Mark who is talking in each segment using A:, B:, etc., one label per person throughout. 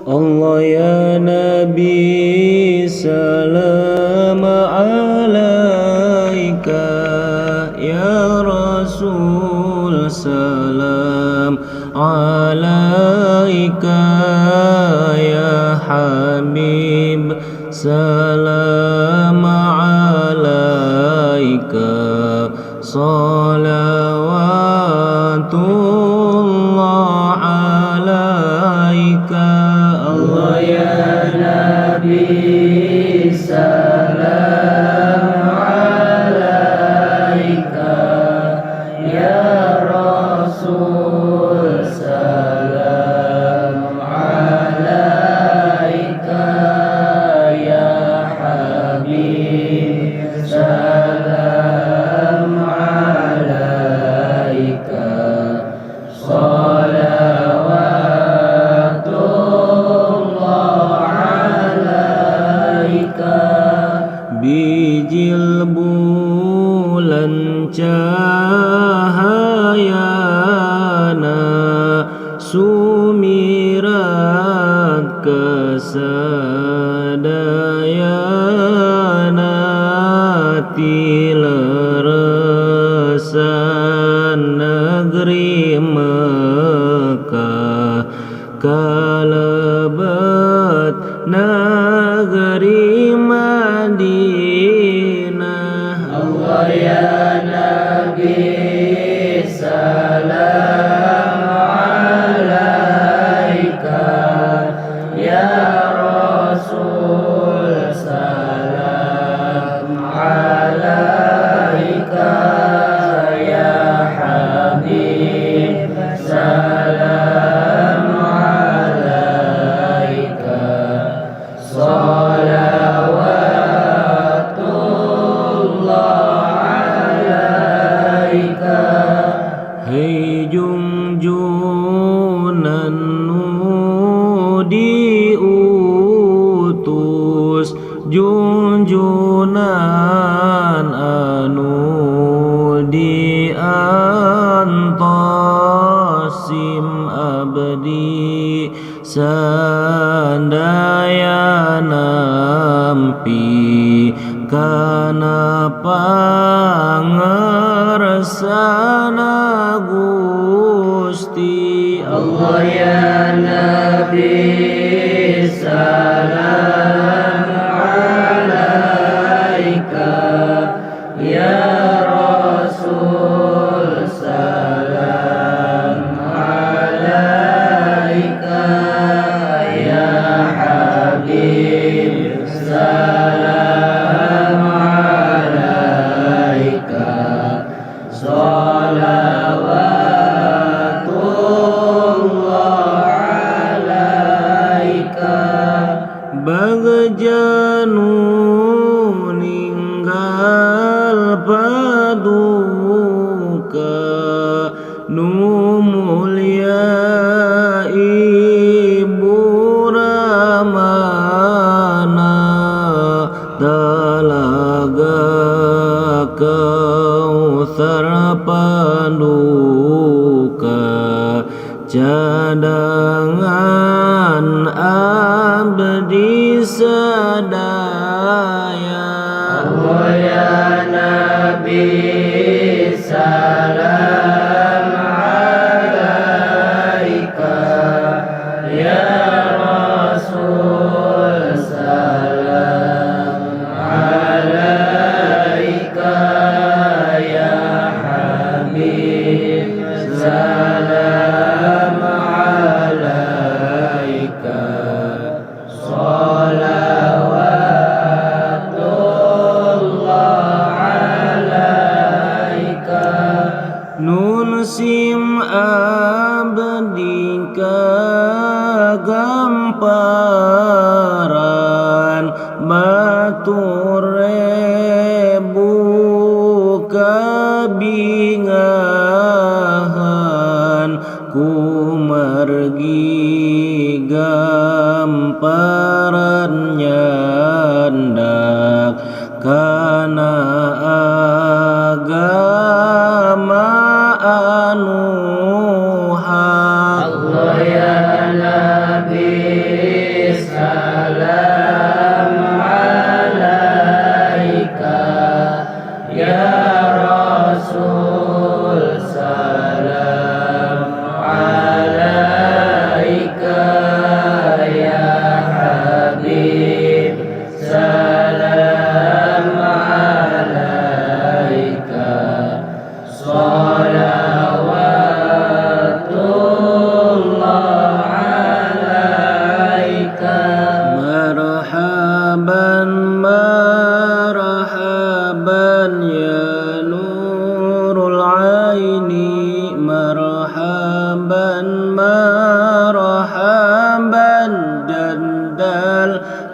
A: Allah ya Nabi salam alaika, ya Rasul salam alaika, ya Habib salam alaika, salawatullah alaika. Allah ya Nabi salam alaika, ya Rasul salam alaika, ya Habib salam alaika, bijil bulan cahayana sumirat kesadayana tileresan negeri Mekah kalebat negeri Madinah. Allah ya Nabi salam alaika, ya Rasul salam alaika, ya Habib salam alaika, hei junjunan nu diutus, junjunan anu diantosim abdi sandaya nampi kana pangersana Gusti. Allah ya Nabi salam alaika, ya Rasul salam alaika, ya Habib salam alaika, salawatullah alaika. Bagjanu ninggal paduka nu mulia ibu ramana, talaga Kautsar paduka cadangan abdi sadaya. Allah ya Nabi salam alaika, ya Rasul salam alaika, ya Habib salam alaika, salawatullah alaika. Nun sim abdi kagamparan batur rebu kabingahan ku margi gamparan nyandak kana agama anu hak. Allah ya Nabi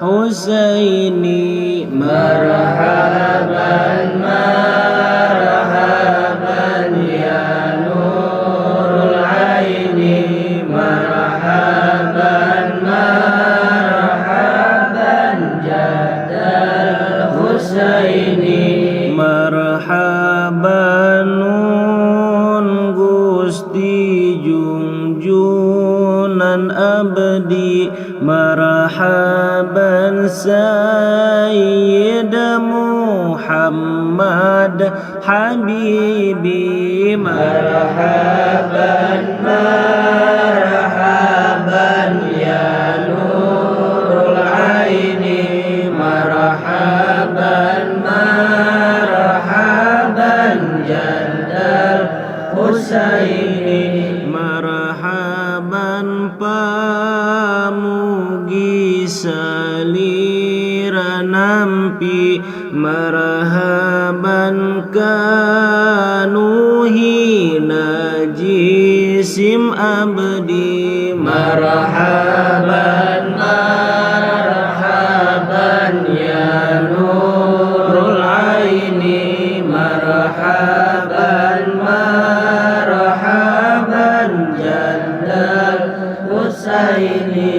A: Husaini marhaban marhaban ya nurul aini marhaban marhaban jadal Husaini marhaban nun Gusti junjunan abdi marhaban Sayyid Muhammad Habibi marhaban marhaban ya nurul aini marhaban marhaban jadal Husaini marhaban pamugi salira nampi marhaban kanuhi najisim abdi marhaban marhaban ya nurul aini marhaban marhaban jadal Husaini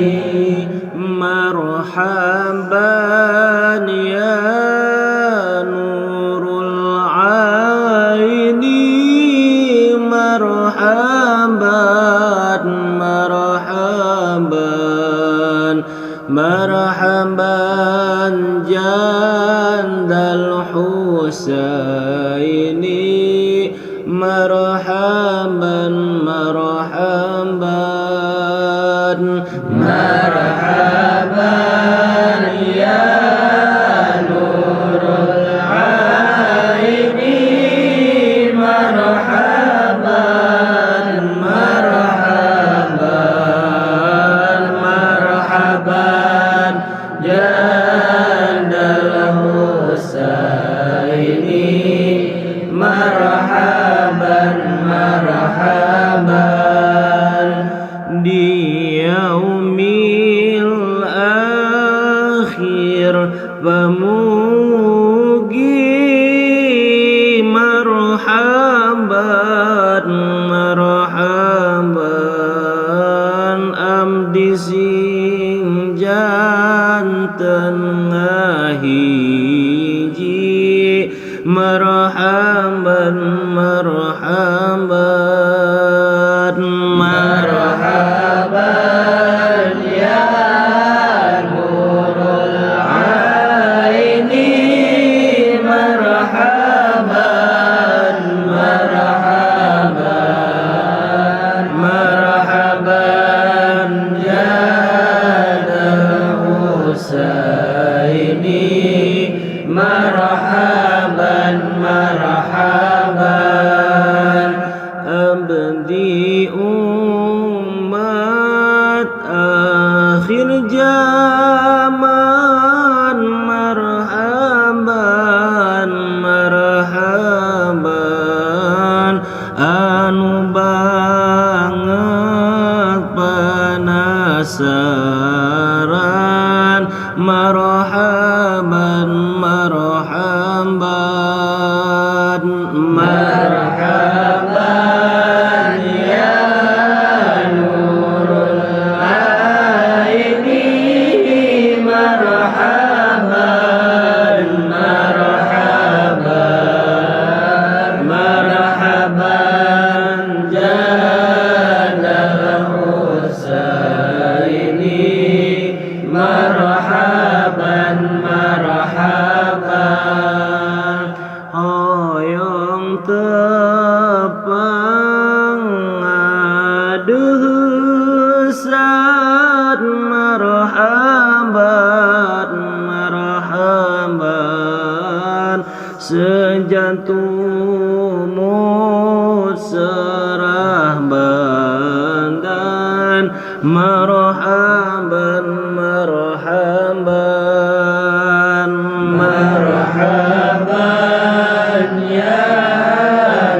A: marhaban ya nurul aini marhaban marhaban marhaban jandal Husaini marhaban marhaban marhaban ya nurul aini marhaban marhaban marhaban jandal Husaini marhaban marhaban di yaumil akhir pamugi marhaban marhaban abdi sing janten ngahiji marhaban marhaban marhaban ya nurul aini marhaban marhaban marhaban jadal Husaini marhaban marhaban abdi umat akhir zaman marhaban marhaban anu banget penasaran marhaban marhaban marhaban ya nurul aini marhaban marhaban marhaban jadal Husaini marhaban marhaban hoyong tepang adusan marhaban marhaban sejantumut serah bandan marhaban marhaban marhaban ya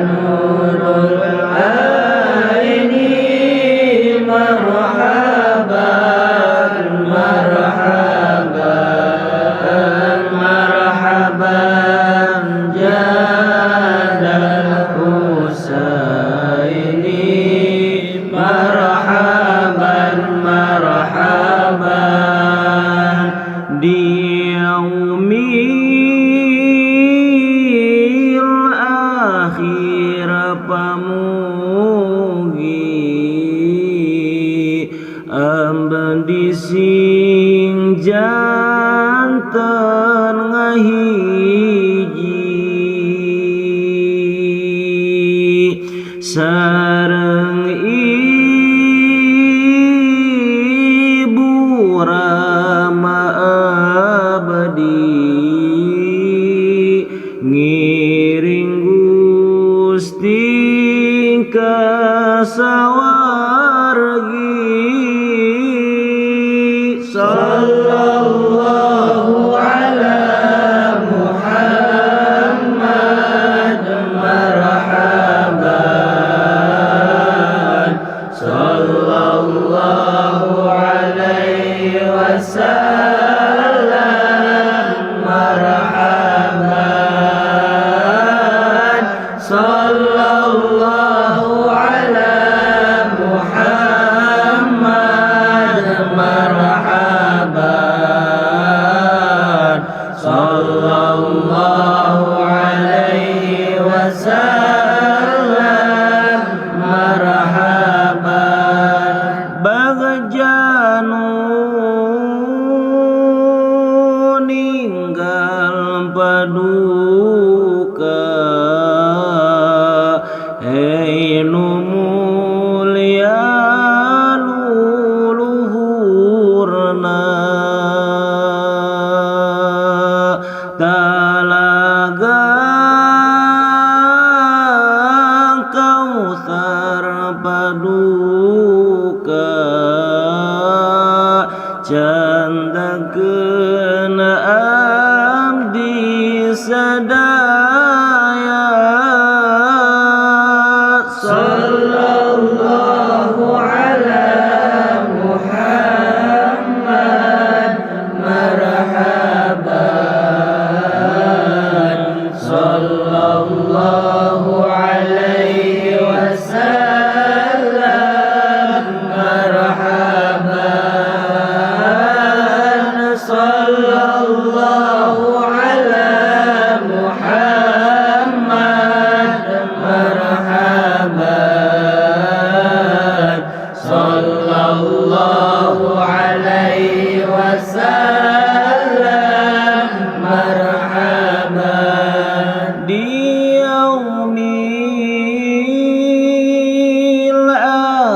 A: nurul aini marhaban marhaban sing janten ngahiji sareng ibu Rama abdi ngiring Gusti ka sawargi sallallahu ala Muhammad marhaban sallallahu alaihi wasallam marhaban sallallahu ala Muhammad marhaban sallallahu alaihi wasallam marhaban bagajanu ninggal paduka nu mulia luluhurna talaga Kautsar paduka candakeun abdi sadaya sallallahu ala Muhammad marhaban sallallahu alaihi wasallam marhaban sallallahu ala Muhammad marhaban sallallahu alaihi wasallam marhaban di yaumil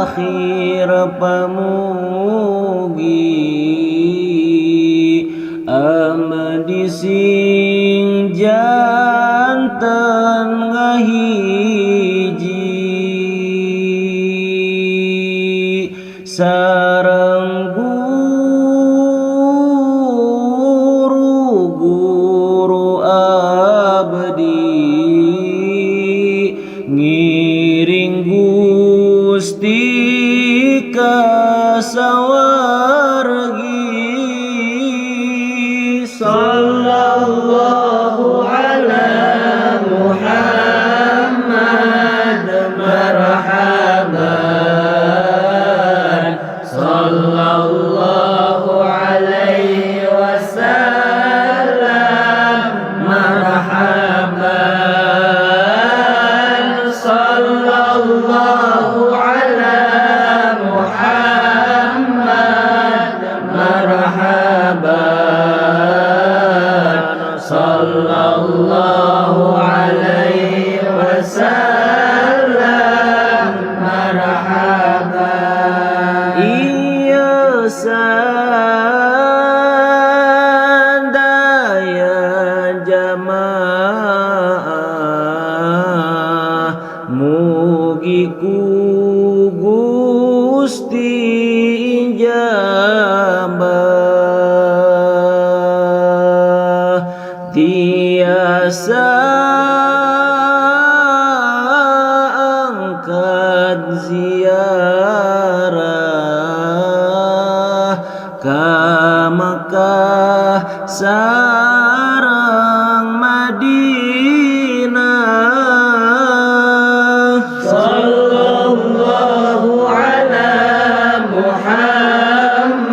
A: akhir pamugi amdi sing janten ngahiji sareng guru abdi ngiring Gusti ka sawargi sallallahu ala Muhammad marhaban sallallahu alaihi wasallam marhaban sallallahu ala Muhammad marhaban sallallahu alaihi wasallam marhaban iya sadaya jamaah mugi ku Gusti jambah tiasa angkat ziarah ka Makkah sareng Madinah sallallahu ala Muhammad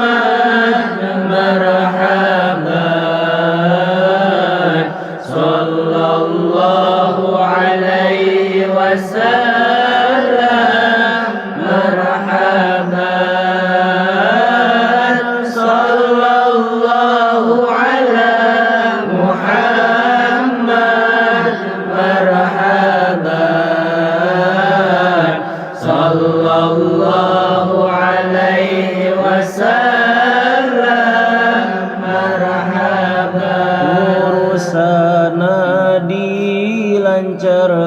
A: marhaban sallallahu alaihi wasallam marhaban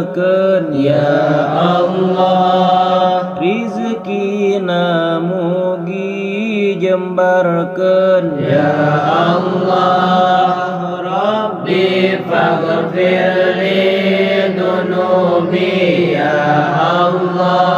A: jembarkeun ya Allah, rizkina mugi jembarkeun ya Allah. Rabbi faghfirli dunubi ya Allah,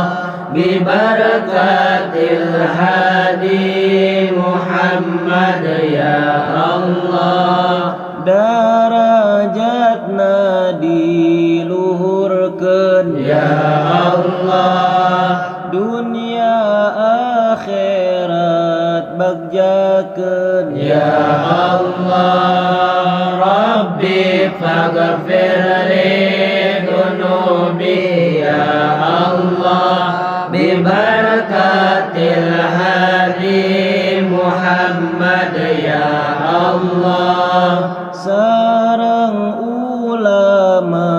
A: bibarakatil hadi Muhammad ya Allah. Darajatna diluhurkeun ya Allah, dunia akhirat bagjakeun ya Allah. Rabbi faghfirli dunubi ya Allah, bibarakatil hadi Muhammad ya Allah. Sareng ulama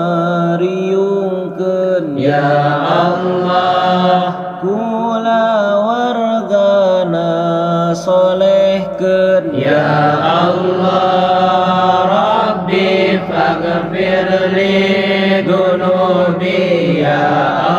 A: riungkeun ya Allah, kula wargana solehkeun ya Allah. Rabbi faghfirli dunubi ya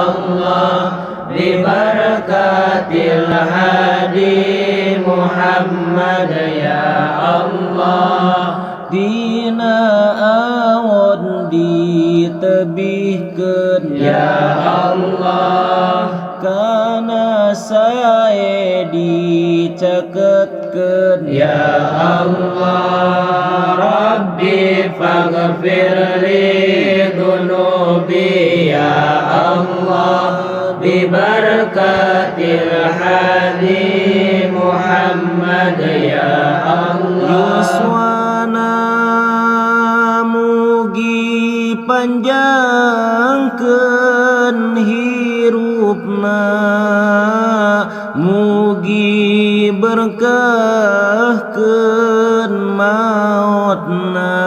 A: Allah, bibarakatil hadi Muhammad ya Allah. Dina awon ditebihkeun ya Allah, kana sae dicaketkeun ya Allah. Rabbi faghfirli dunubi ya Allah, bibarakatil hadi Muhammad ya Allah. Yuswana mugi panjangkeun hirupna, mugi berkahkeun mautna,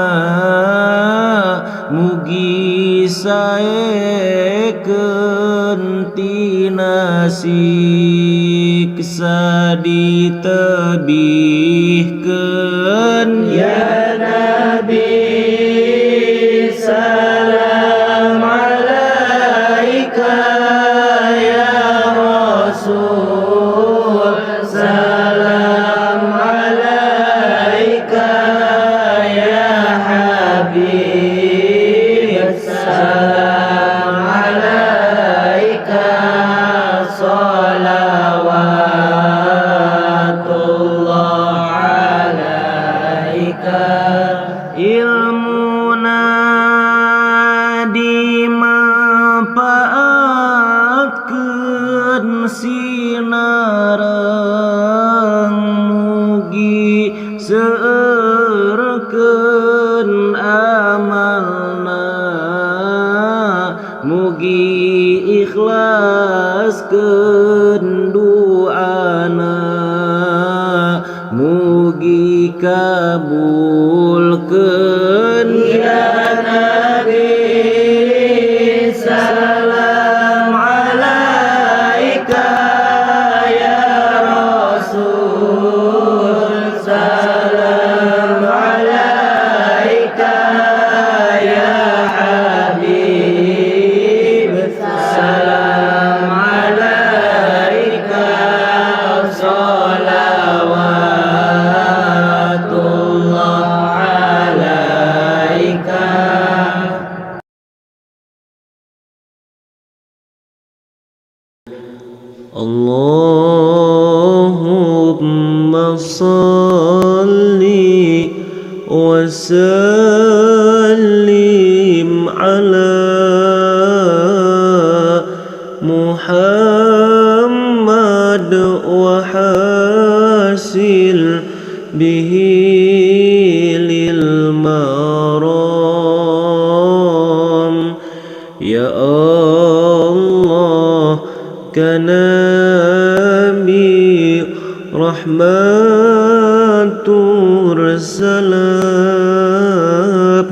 A: mugi saekeun tina siksa ditebihkeun ya Nabi. Salam alaika ya Rasul, salam alaika ya Habib, salam alaika salawatullah alaika. Ilmuna dimanfaatkeun sinareng, mugi seureurkeun amalna, mugi ikhlaskeun duana, mugi kabulkeun ya Nabi. Salam alaika ya Rasul, salam alaika ya Habib, salam alaika salawatullah alaika. Allahumma salli wa sallim ala Muhammad wa hasil bihi lil maram ya Allah. Kanami rahmatur salam,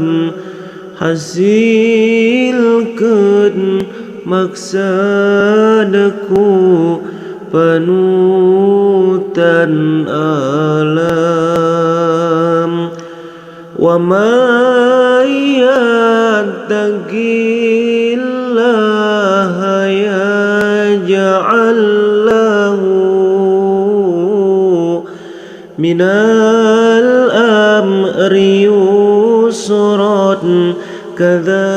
A: hasilkeun maksadaku panutan alam. Wa ma yattaqil من الأمر يسرا كذا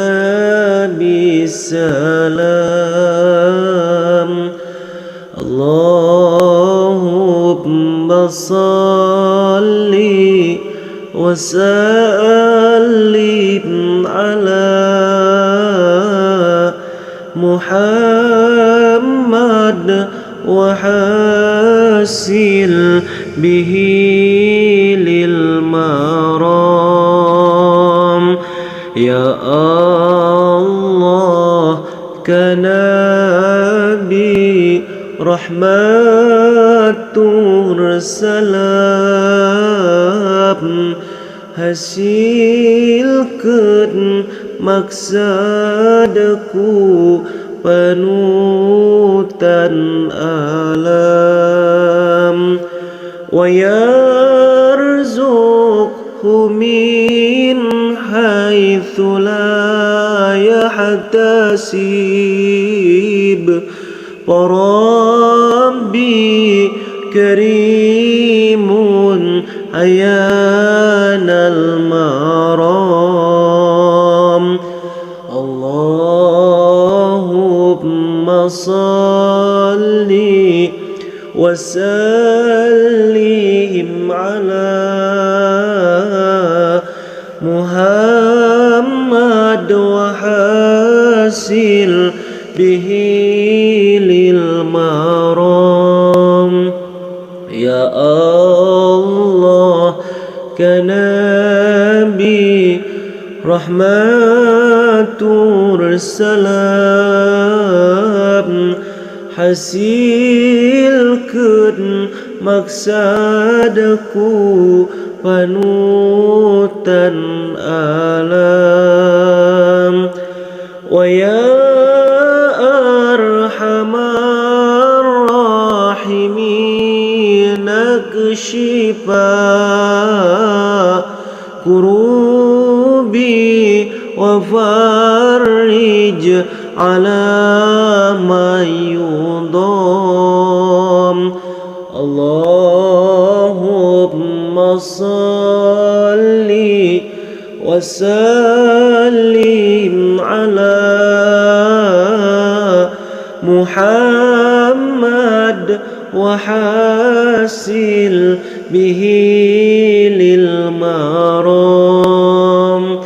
A: بالسلام اللهم صل وسلم على محمد وحسن به للمرام يا الله كنبي رحمة السلام hasilkan maksadaku panutan alam wa yarzuqhu min haitsu la yahtasib Rabbi karimun ayanal maram Allahumma salli wa sallim ala Muhammad wa hasil bihi lil maram ya Allah kanabi rahmatur salam hasilkan maksadaku panutan alam wa ya arhamar rahimin akshifa kurubi wa farij ala ma yudam Allahumma salli wa sallim ala Muhammad wa hasil bihi lil maram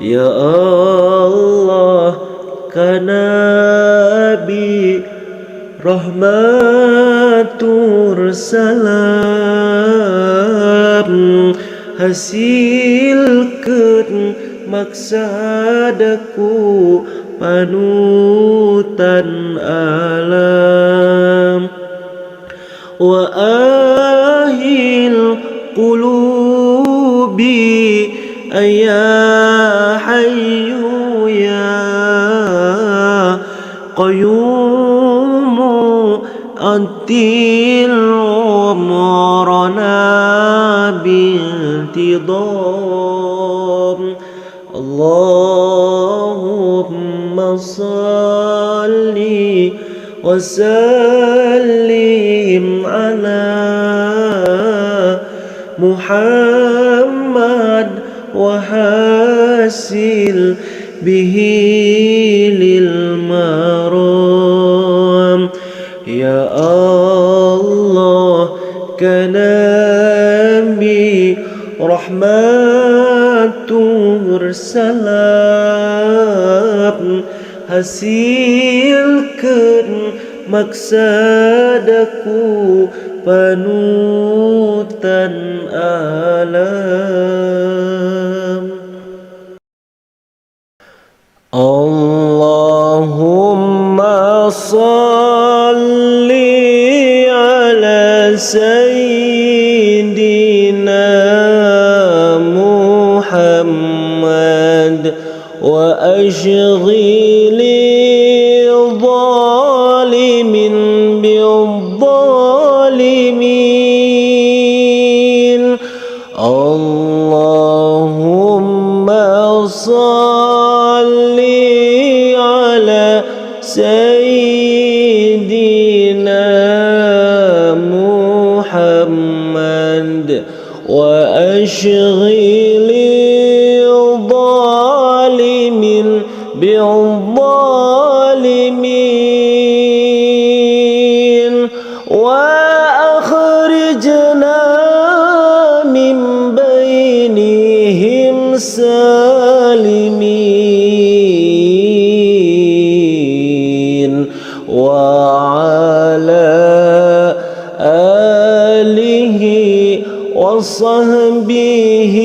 A: ya Allah kanabi rahmatur salam hasilkan maksadaku panutan alam wa ahil qulubi ya hayyu ya qayyum antil umrana bintidam Allahumma salli wa sallim ala Muhammad wa hasil bihi lil maram ya Allah kanabi rahmatur salam hasilkan maksadaku panutan alam Allahumma salli ala sayyidina Muhammad wa ashghili zalimin bizzalimin Allahumma salli ala sayyidina Muhammad وأشغل الظالم بالظالمين وأخرجنا من بينهم سالمين وعلى آله وصحبه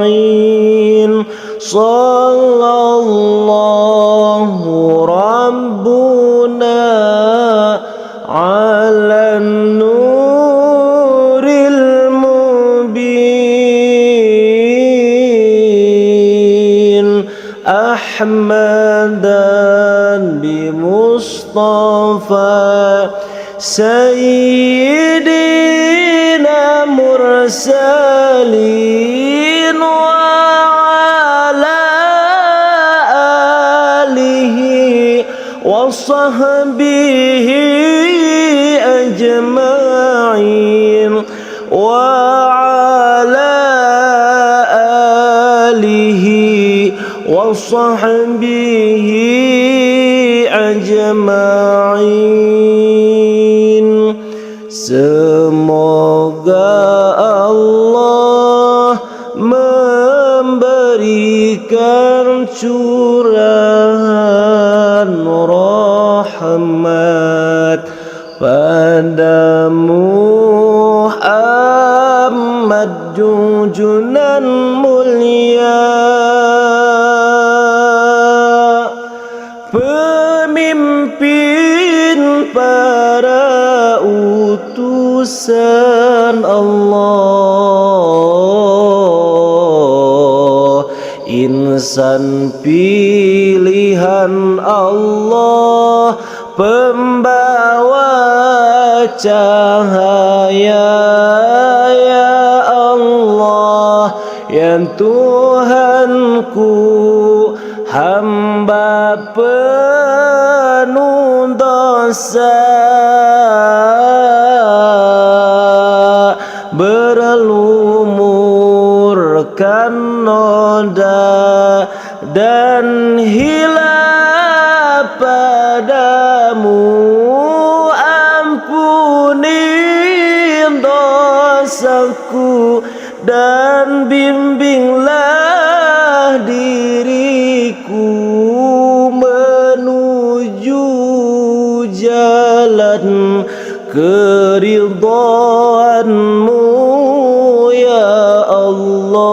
A: أجمعين صلى الله ربنا على النور المبين أحمدا بمصطفى سيدنا مرسلين وعلى آله وصحبه أجمعين وعلى آله وصحبه أجمعين. Semoga Allah memberikan curahan rahmat pada Muhammad junjunan mulia, pemimpin para utusan Allah, insan pilihan Allah, pembawa cahaya. Ya Allah, ya Tuhanku, hamba penuh dosa, berlumurkan noda dan hilaf padamu. Ampuni dosaku dan bimbinglah diriku menuju jalan keridhaanmu ya Allah.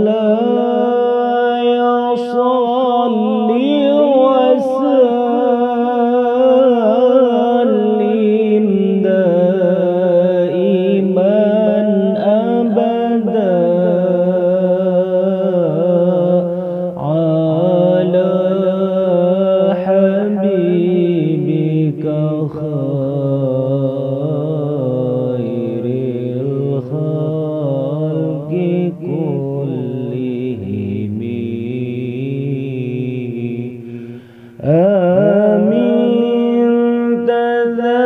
A: Maulaya salli wa sallim daiman abada ala habibika khairil khalqi kullihim. Amin tadhakuri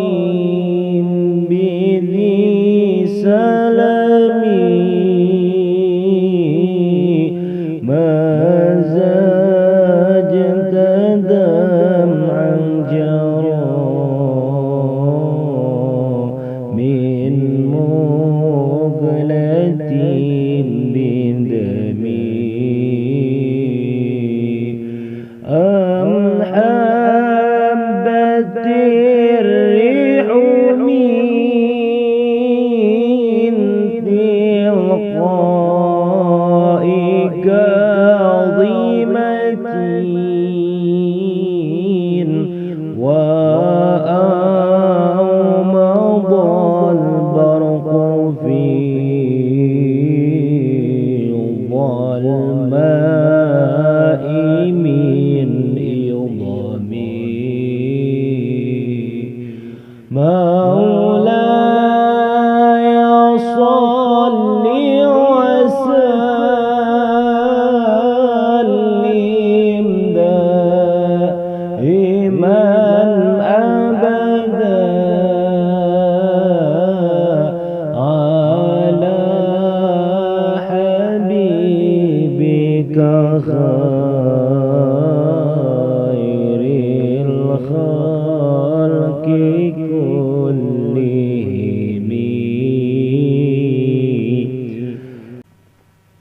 A: jiranin bidhi salami mazajta dam'an jara min mughlatin bindami. Am habbatir rihu min tilqa'i kadhimatin wa awmadal barqu fi dhalma'i min idami. Maulaya salli wa sallim خير الخلق كلهم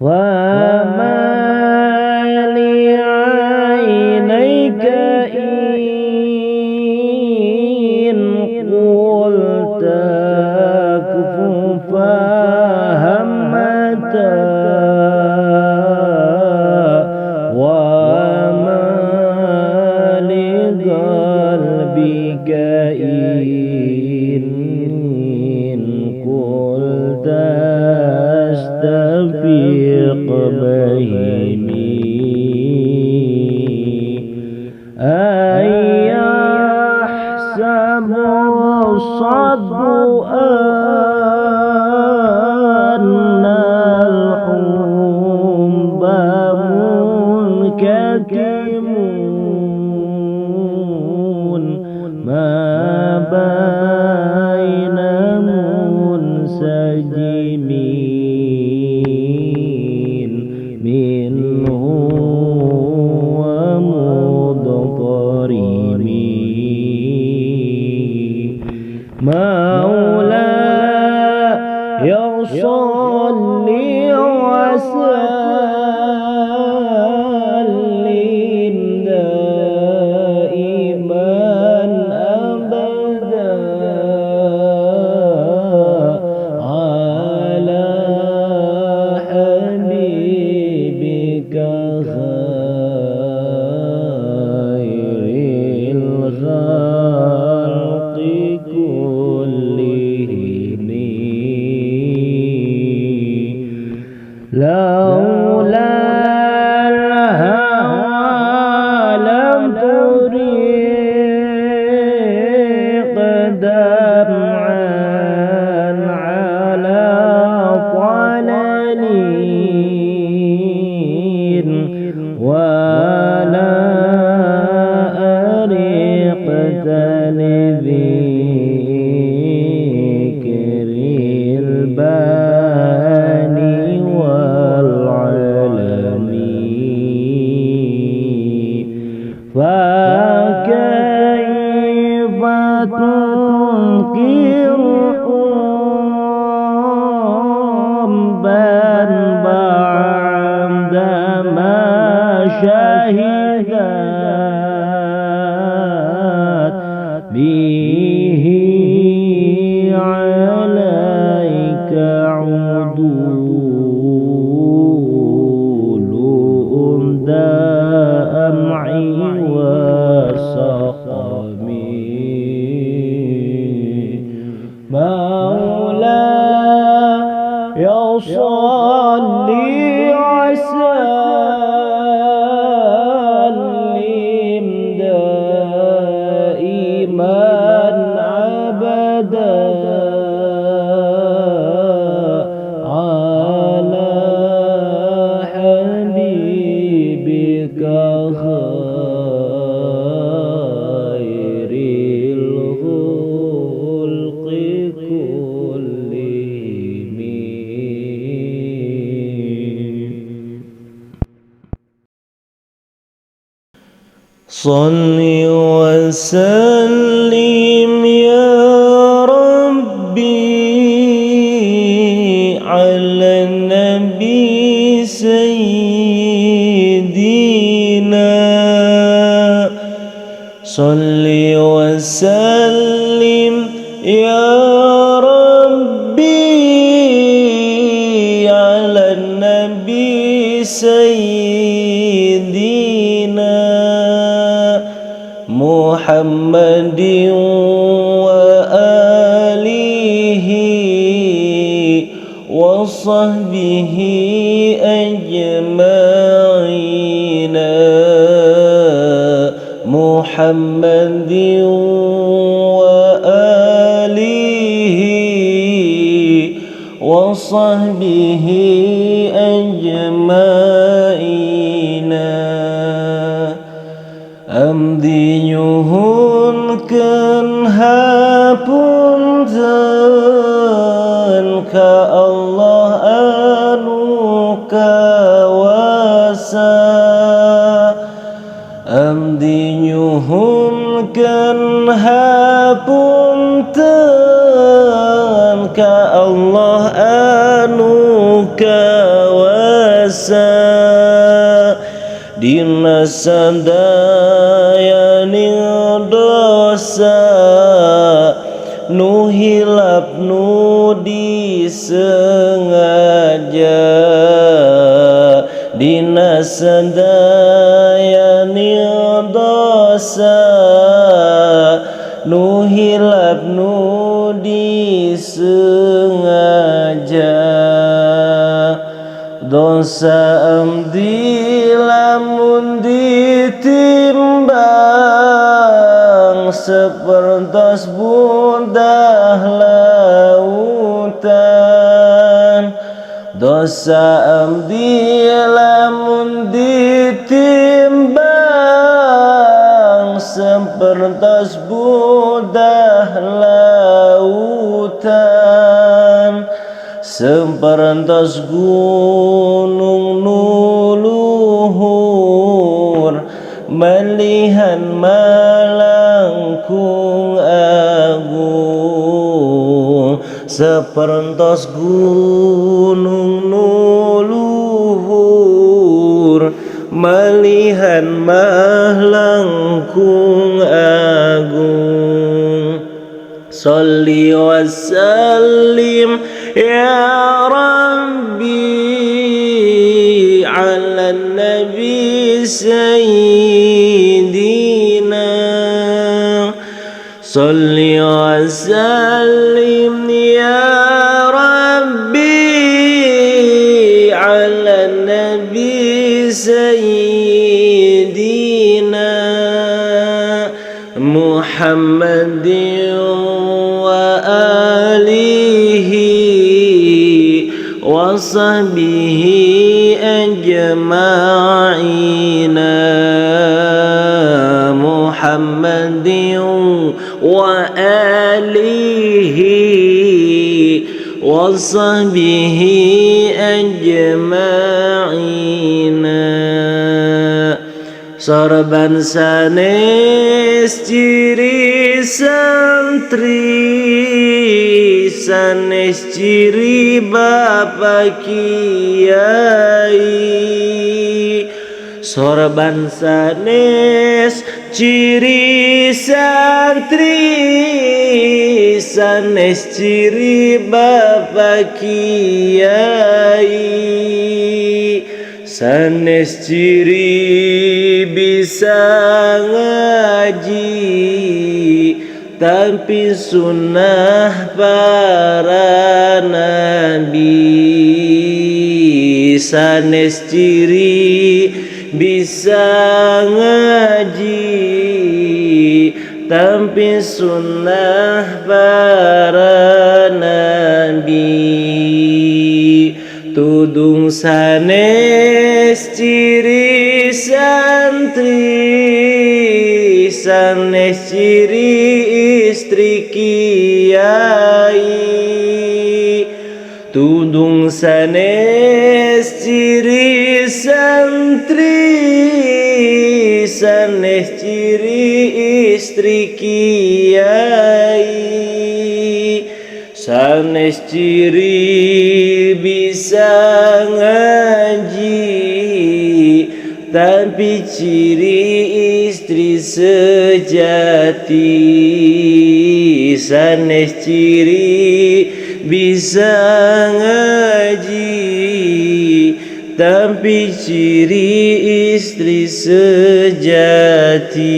A: وما لعينيك إن قلت كف فهمتا وما لقلبك إن قلت استفيق بهمي أن يحسب الصدر أن الحب منكتمون ما بين منسجمين منه ومضطرمين مولاي صل وسلم دائما أبدا على حبيبك خير الخلق كلهم لولا الهوى لم تريق دمعا على طلل ولا أرقت لذكر الباني والعالمين فكيف تنكر حبا بعدما شهدت به عليك عدول دمعي وسقمي مولاي صل وسلم دائما أبدا على حبيبك خير الخلق كلهم صل وسلم يا ربي على النبي سيدنا صل وسلم يا ربي على النبي سيدنا محمد وآله وصحبه أجمعين محمد وآله وصحبه أجمعين أمديهم كنها punten ka Allah anu kawas Abdi nyuhunkeun hapunten ka Allah anu kawasa dina sadayaning dosa nu hilap nu disengaja dina sadayaning dosa nu hilap nu disengaja dosa abdi lamun ditimbang sapertos bundah lautan dosa abdi lamun ditimbang sapertos bundah lautan sapertos gunung nu luhur malihan malangkung agung sapertos gunung nu luhur malihan malangkung agung sholli wa sallim ya Rabbi ala nabi sayyidina sholli wa sallim ya Rabbi ala nabi sayyidina Muhammadin wa alihi wa sahbihi ajma'ina Muhammadin wa alihi wa sahbihi ajma'ina sorban sanes ciri santri sanes ciri bapak kiai sorban sanes ciri santri sanes ciri bapak kiai sanes ciri bisa ngaji tapi sunnah para nabi sanes ciri bisa ngaji tapi sunnah para nabi tudung sanes ciri santri sanes ciri istri kiai tudung sanes ciri santri sanes ciri istri kiai sanes ciri bisa ngaji tapi ciri istri sejati sanes ciri bisa ngaji tapi ciri istri sejati.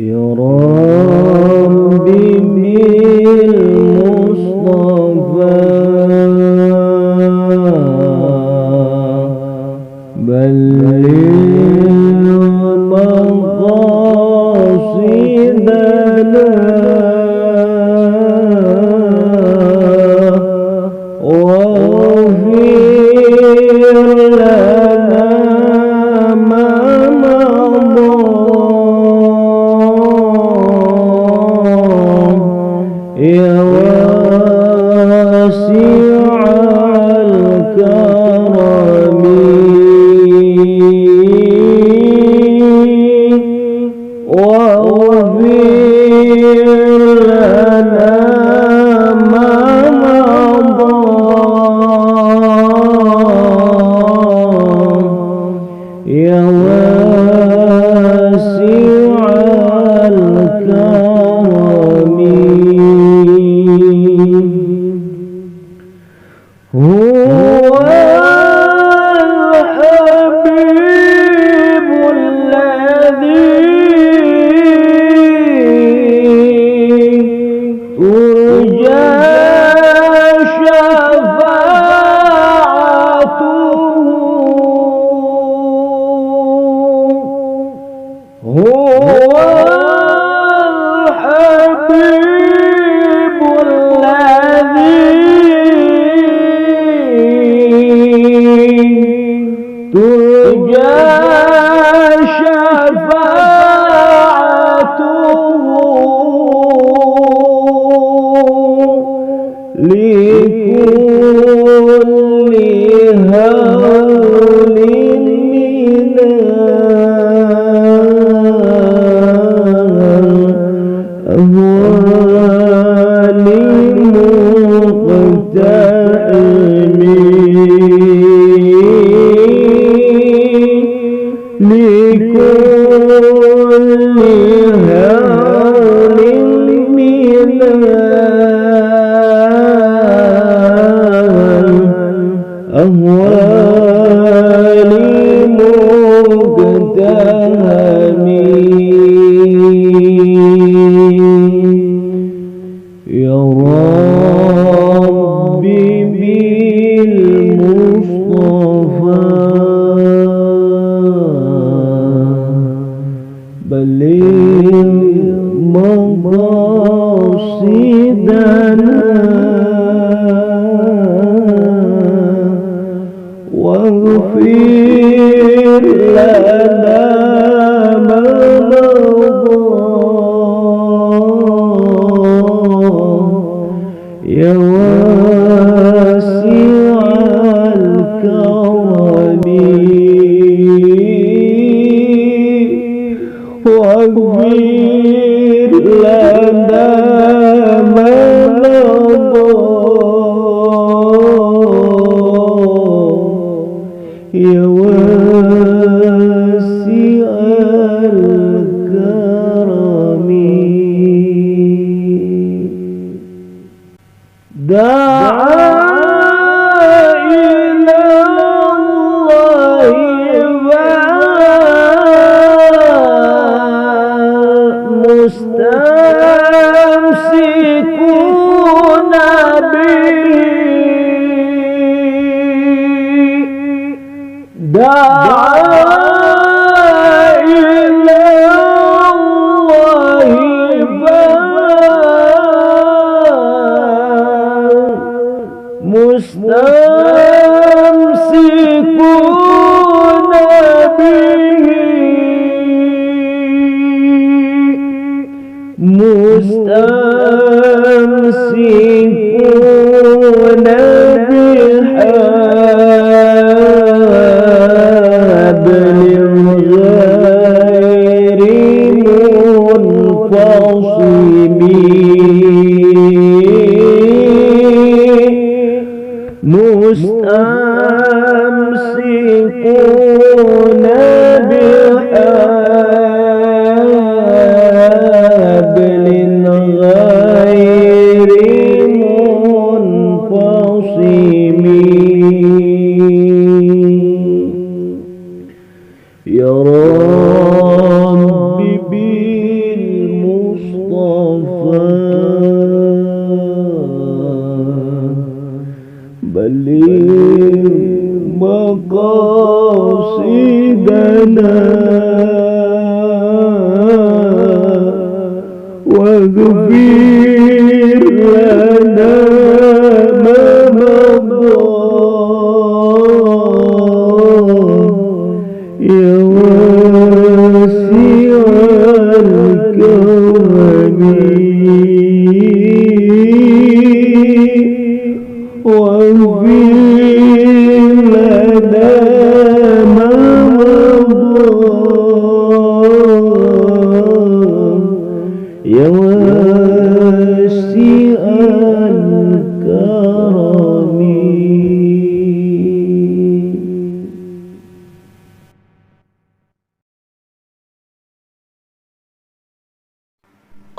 A: Ya Rabbi bil Mustafa balligh maqasidana waghfir lana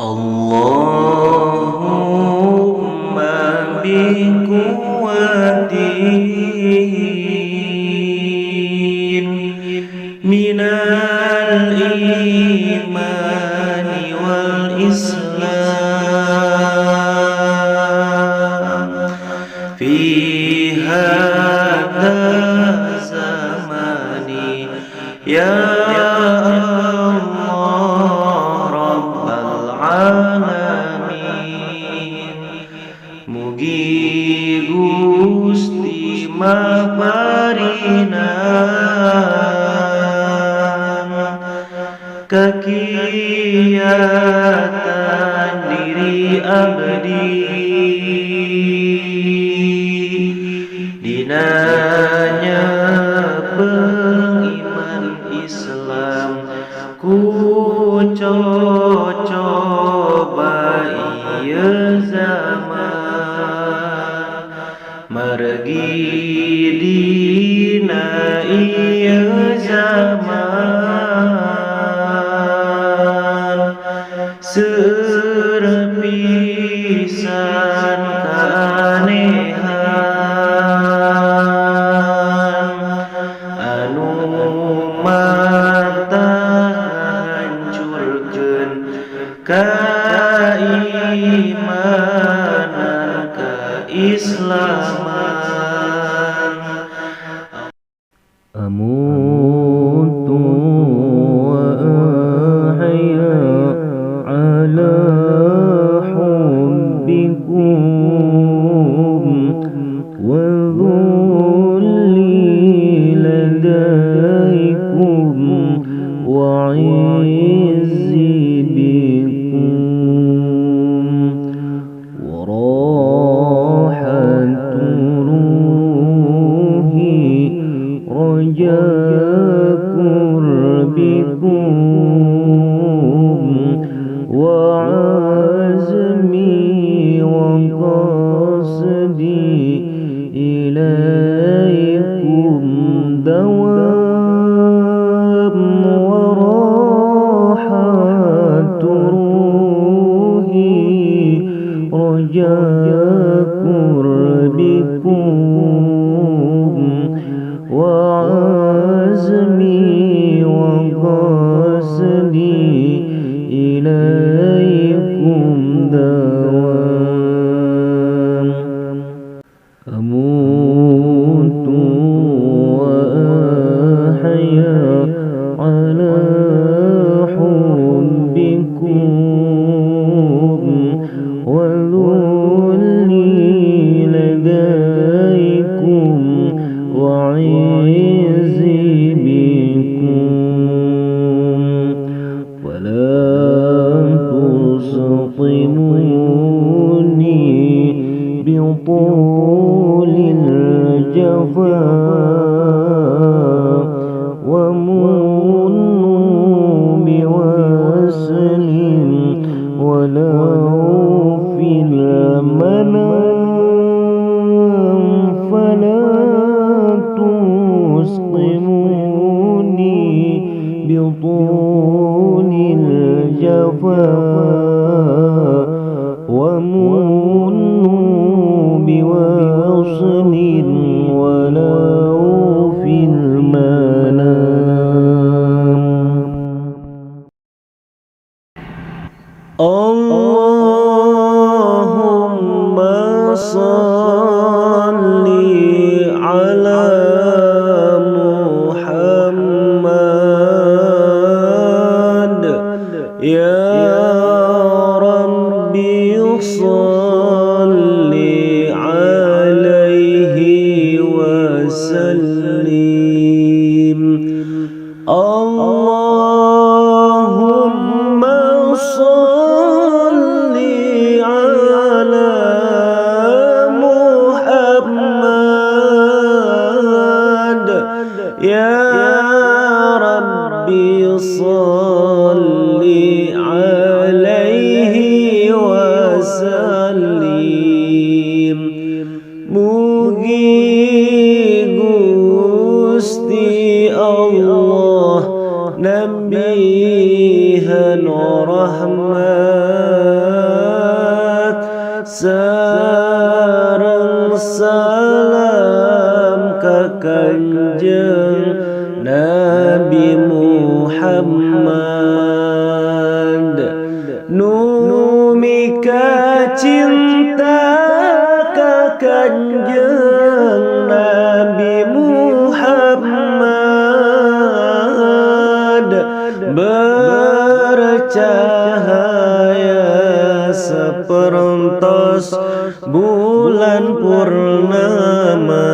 A: Allahumma biquwatin minal imani wal islam fi hadha zamani ya mugi Gusti maparinan kekiatan diri abdi dinanya pengiman Islam ku coba ieu zaman margi dina ieu zaman seueur pisan kanehan anu hancurkeun keimanan keislaman. Amuntu wa ahya ala hubbikum wa dhulli ladaikum wa izzi bikum wa rahatu ruhi raja qurbikum wa azmi wa qasdi ilaikum dawam wa rahatu ruhi raja qurbikum wa azmi wa qasdi ilaikum dawam. Amuntu wa ahya ala hubbikum wa dhulli ladaikum wa izzi bikum falam tusqimuni biṭulil jafa wa munnu biwaslin walau fil manam fala tusqimuni biṭulil jafa wa munnu biwaslin walau fil manam. Allahumma salli ala Muhammad ya Rabbi salli alaihi wa sallim. Allahumma salli ala Muhammad ya Rabbi salli alaihi wa sallim. Mugi Gusti Allah nambihan rahmat Nabi Muhammad. Numika cinta ka Kanjeng Nabi Muhammad, bercahaya seperontos bulan purnama.